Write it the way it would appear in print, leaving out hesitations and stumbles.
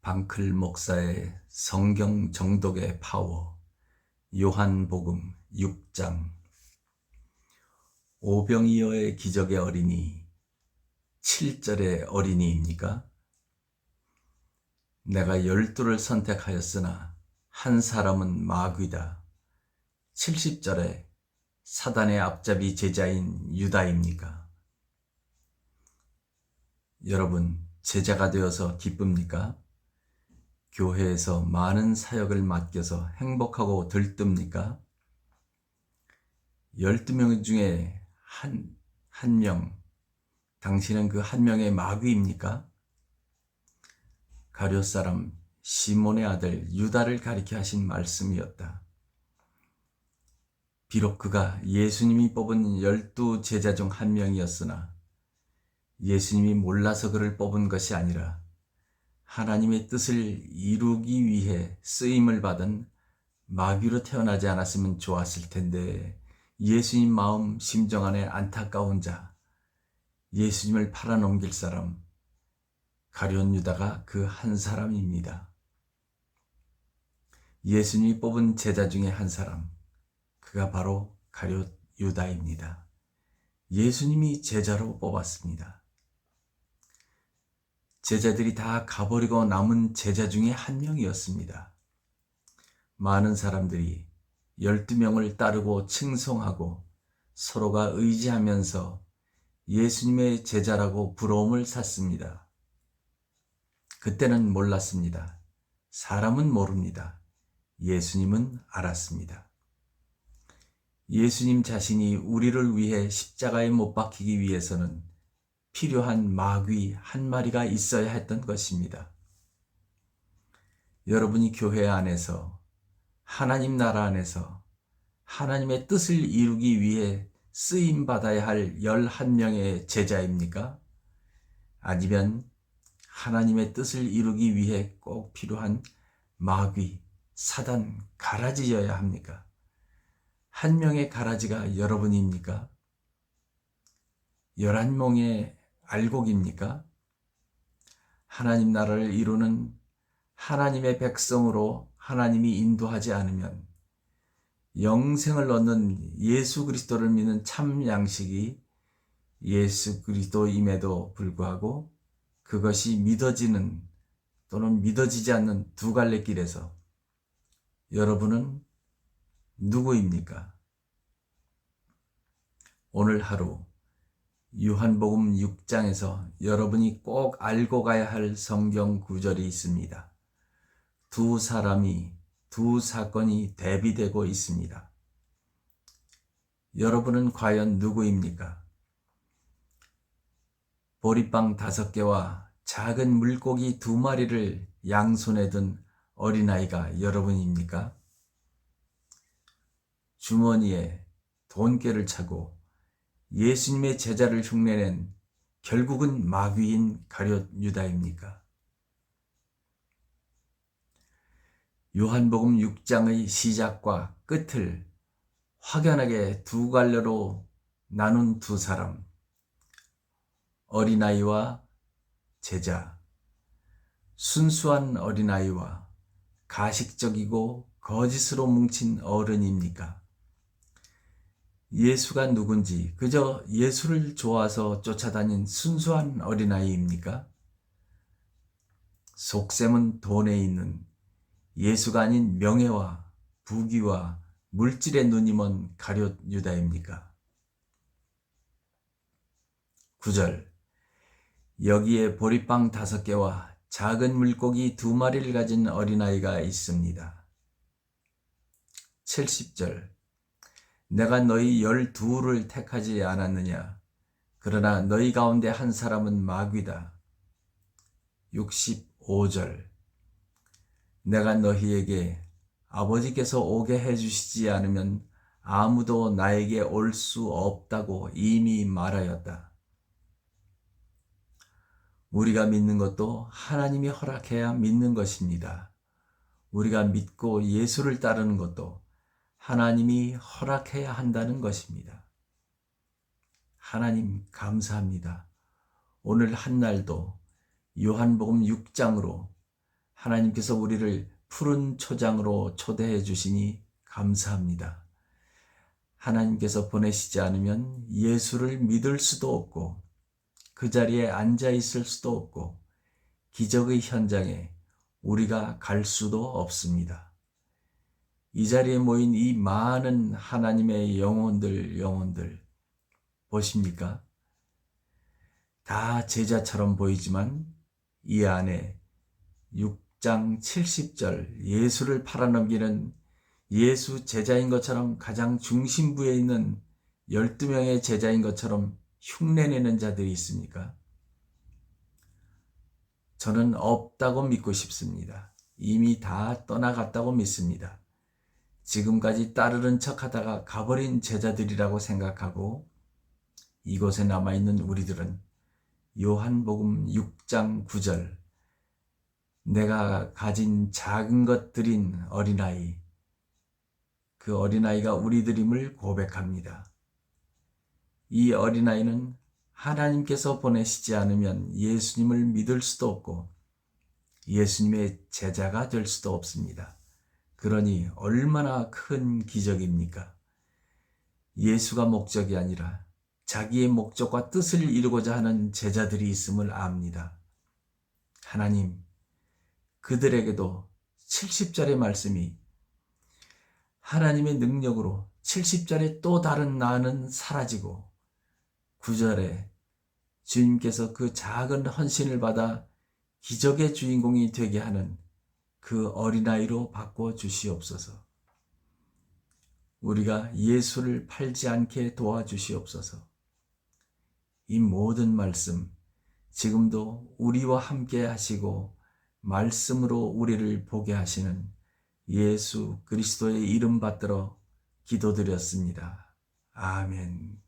방클 목사의 성경 정독의 파워, 요한복음 6장. 오병이어의 기적의 어린이, 7절의 어린이입니까? 내가 12를 선택하였으나 한 사람은 마귀다. 70절에 사단의 앞잡이 제자인 유다입니까? 여러분, 제자가 되어서 기쁩니까? 교회에서 많은 사역을 맡겨서 행복하고 들뜹니까? 12명 중에 한 명, 당신은 그 한 명의 마귀입니까? 가룟 사람 시몬의 아들 유다를 가리켜 하신 말씀이었다. 비록 그가 예수님이 뽑은 12 제자 중 한 명이었으나 예수님이 몰라서 그를 뽑은 것이 아니라 하나님의 뜻을 이루기 위해 쓰임을 받은 마귀로 태어나지 않았으면 좋았을 텐데, 예수님 마음 심정 안에 안타까운 자, 예수님을 팔아넘길 사람, 가룟 유다가 그 한 사람입니다. 예수님이 뽑은 제자 중에 한 사람, 그가 바로 가룟 유다입니다. 예수님이 제자로 뽑았습니다. 제자들이 다 가버리고 남은 제자 중에 한 명이었습니다. 많은 사람들이 12명을 따르고 칭송하고 서로가 의지하면서 예수님의 제자라고 부러움을 샀습니다. 그때는 몰랐습니다. 사람은 모릅니다. 예수님은 알았습니다. 예수님 자신이 우리를 위해 십자가에 못 박히기 위해서는 필요한 마귀 한 마리가 있어야 했던 것입니다. 여러분이 교회 안에서, 하나님 나라 안에서 하나님의 뜻을 이루기 위해 쓰임받아야 할 11명의 제자입니까? 아니면 하나님의 뜻을 이루기 위해 꼭 필요한 마귀, 사단, 가라지여야 합니까? 한 명의 가라지가 여러분입니까? 11명의 알곡입니까? 하나님 나라를 이루는 하나님의 백성으로 하나님이 인도하지 않으면 영생을 얻는 예수 그리스도를 믿는 참 양식이 예수 그리스도임에도 불구하고 그것이 믿어지는 또는 믿어지지 않는 두 갈래 길에서 여러분은 누구입니까? 오늘 하루 요한복음 6장에서 여러분이 꼭 알고 가야 할 성경 구절이 있습니다. 두 사건이 대비되고 있습니다. 여러분은 과연 누구입니까? 보리빵 5개와 작은 물고기 2마리를 양손에 든 어린아이가 여러분입니까? 주머니에 돈깨를 차고 예수님의 제자를 흉내낸 결국은 마귀인 가룟 유다입니까? 요한복음 6장의 시작과 끝을 확연하게 두 갈래로 나눈 두 사람, 어린아이와 제자, 순수한 어린아이와 가식적이고 거짓으로 뭉친 어른입니까? 예수가 누군지 그저 예수를 좋아서 쫓아다닌 순수한 어린아이입니까? 속셈은 돈에 있는 예수가 아닌 명예와 부귀와 물질의 눈이 먼 가룟 유다입니까? 9절, 여기에 보리빵 5개와 작은 물고기 2마리를 가진 어린아이가 있습니다. 70절, 내가 너희 12를 택하지 않았느냐? 그러나 너희 가운데 한 사람은 마귀다. 65절, 내가 너희에게 아버지께서 오게 해주시지 않으면 아무도 나에게 올 수 없다고 이미 말하였다. 우리가 믿는 것도 하나님이 허락해야 믿는 것입니다. 우리가 믿고 예수를 따르는 것도 하나님이 허락해야 한다는 것입니다. 하나님 감사합니다. 오늘 한날도 요한복음 6장으로 하나님께서 우리를 푸른 초장으로 초대해 주시니 감사합니다. 하나님께서 보내시지 않으면 예수를 믿을 수도 없고 그 자리에 앉아 있을 수도 없고 기적의 현장에 우리가 갈 수도 없습니다. 이 자리에 모인 이 많은 하나님의 영혼들 보십니까? 다 제자처럼 보이지만 이 안에 6장 70절 예수를 팔아넘기는 예수 제자인 것처럼 가장 중심부에 있는 12명의 제자인 것처럼 흉내내는 자들이 있습니까? 저는 없다고 믿고 싶습니다. 이미 다 떠나갔다고 믿습니다. 지금까지 따르는 척하다가 가버린 제자들이라고 생각하고 이곳에 남아있는 우리들은 요한복음 6장 9절 내가 가진 작은 것 드린 어린아이, 그 어린아이가 우리들임을 고백합니다. 이 어린아이는 하나님께서 보내시지 않으면 예수님을 믿을 수도 없고 예수님의 제자가 될 수도 없습니다. 그러니 얼마나 큰 기적입니까? 예수가 목적이 아니라 자기의 목적과 뜻을 이루고자 하는 제자들이 있음을 압니다. 하나님, 그들에게도 70절의 말씀이 하나님의 능력으로 70절의 또 다른 나는 사라지고 9절에 주님께서 그 작은 헌신을 받아 기적의 주인공이 되게 하는 그 어린아이로 바꿔주시옵소서. 우리가 예수를 팔지 않게 도와주시옵소서. 이 모든 말씀 지금도 우리와 함께 하시고 말씀으로 우리를 보게 하시는 예수 그리스도의 이름 받들어 기도드렸습니다. 아멘.